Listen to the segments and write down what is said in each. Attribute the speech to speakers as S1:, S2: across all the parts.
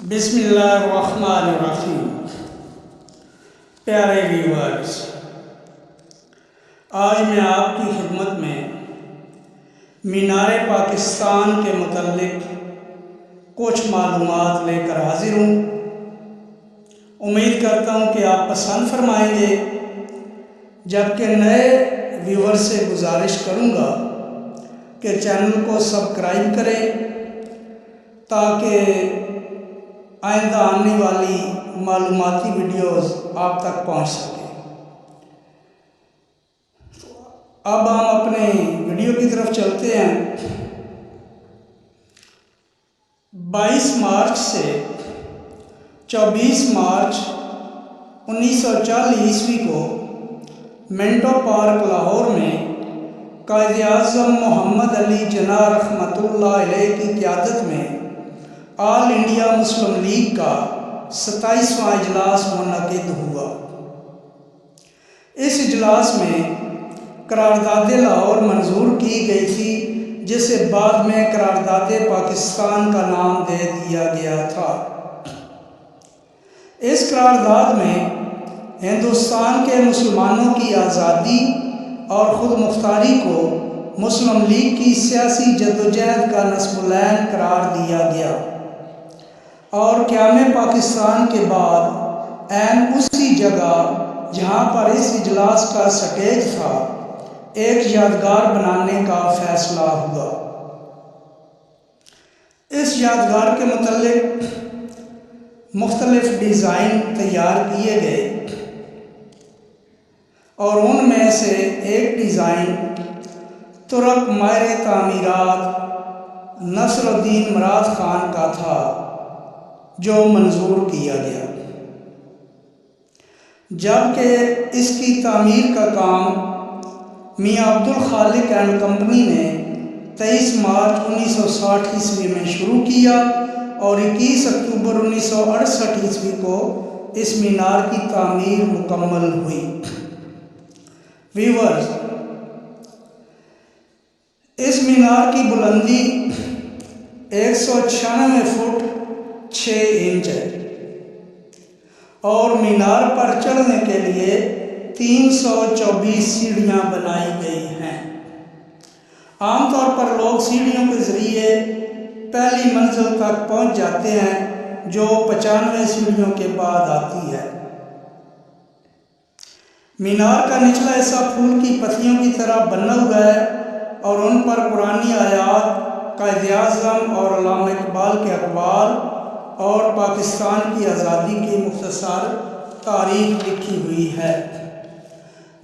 S1: بسم اللہ الرحمن الرحیم۔ پیارے ویورز، آج میں آپ کی خدمت میں مینار پاکستان کے متعلق کچھ معلومات لے کر حاضر ہوں۔ امید کرتا ہوں کہ آپ پسند فرمائیں گے، جبکہ نئے ویور سے گزارش کروں گا کہ چینل کو سبسکرائب کریں تاکہ آئندہ آنے والی معلوماتی ویڈیوز آپ تک پہنچ سکیں۔ اب ہم اپنے ویڈیو کی طرف چلتے ہیں۔ 22 مارچ سے 24 مارچ 1940 عیسوی کو منٹو پارک لاہور میں قائد اعظم محمد علی جناح رحمۃ اللہ علیہ کی قیادت میں آل انڈیا مسلم لیگ کا 27واں اجلاس منعقد ہوا۔ اس اجلاس میں قرارداد لاہور منظور کی گئی تھی، جسے بعد میں قرارداد پاکستان کا نام دے دیا گیا تھا۔ اس قرارداد میں ہندوستان کے مسلمانوں کی آزادی اور خود مختاری کو مسلم لیگ کی سیاسی جدوجہد کا نصب العین قرار دیا گیا اور قیام پاکستان کے بعد عین اسی جگہ جہاں پر اس اجلاس کا سٹیج تھا، ایک یادگار بنانے کا فیصلہ ہوا۔ اس یادگار کے متعلق مختلف ڈیزائن تیار کیے گئے اور ان میں سے ایک ڈیزائن ترک ماہر تعمیرات نصر الدین مراد خان کا تھا، جو منظور کیا گیا، جبکہ اس کی تعمیر کا کام میاں عبدالخالق اینڈ کمپنی نے 23 مارچ 1960 عیسوی میں شروع کیا اور 21 اکتوبر 1968 عیسوی کو اس مینار کی تعمیر مکمل ہوئی۔ ویورز، اس مینار کی بلندی 196 فٹ 6 انچ ہے اور مینار پر چڑھنے کے لیے 324 سیڑھیاں بنائی گئی ہیں۔ عام طور پر لوگ سیڑھیوں کے ذریعے پہلی منزل تک پہنچ جاتے ہیں، جو 95 سیڑھیوں کے بعد آتی ہے۔ مینار کا نچلا حصہ پھول کی پتیوں کی طرح بنا ہوا ہے اور ان پر قرآنی آیات، قائد اعظم اور علامہ اقبال کے اقوال اور پاکستان کی آزادی کی مختصر تاریخ لکھی ہوئی ہے،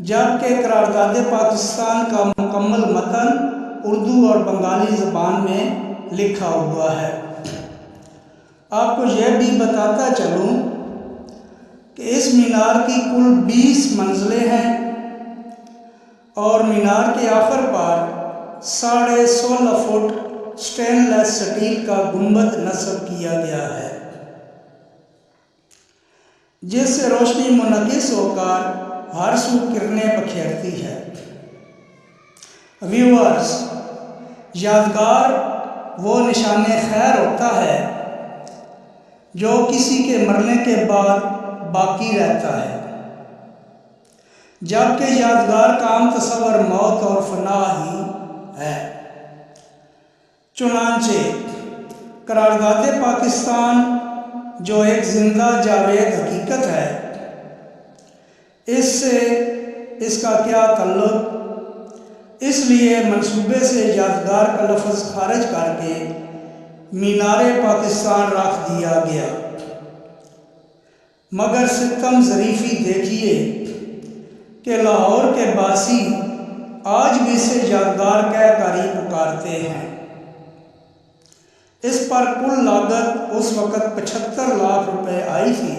S1: جبکہ قرارداد پاکستان کا مکمل متن اردو اور بنگالی زبان میں لکھا ہوا ہے۔ آپ کو یہ بھی بتاتا چلوں کہ اس مینار کی کل 20 منزلیں ہیں اور مینار کے آخر پر 16.5 فٹ سٹین لیس سٹیل کا گنبد نصب کیا گیا ہے، جس سے روشنی منعکس ہو کر ہر سو کرنیں بکھیرتی ہے۔ ویورز، یادگار وہ نشان خیر ہوتا ہے جو کسی کے مرنے کے بعد باقی رہتا ہے، جبکہ یادگار کا عام تصور موت اور فنا ہی ہے۔ چنانچہ قرارداد پاکستان، جو ایک زندہ جاوید حقیقت ہے، اس سے اس کا کیا تعلق؟ اس لیے منصوبے سے یادگار کا لفظ خارج کر کے مینار پاکستان رکھ دیا گیا، مگر ستم ظریفی دیکھیے کہ لاہور کے باسی آج بھی اسے یادگار کہہ کر ہی پکارتے ہیں۔ اس پر کل لاگت اس وقت 75 لاکھ روپے آئی تھی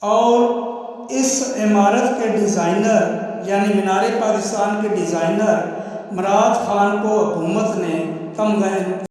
S1: اور اس عمارت کے ڈیزائنر یعنی مینار پاکستان کے ڈیزائنر مراد خان کو حکومت نے تمغہ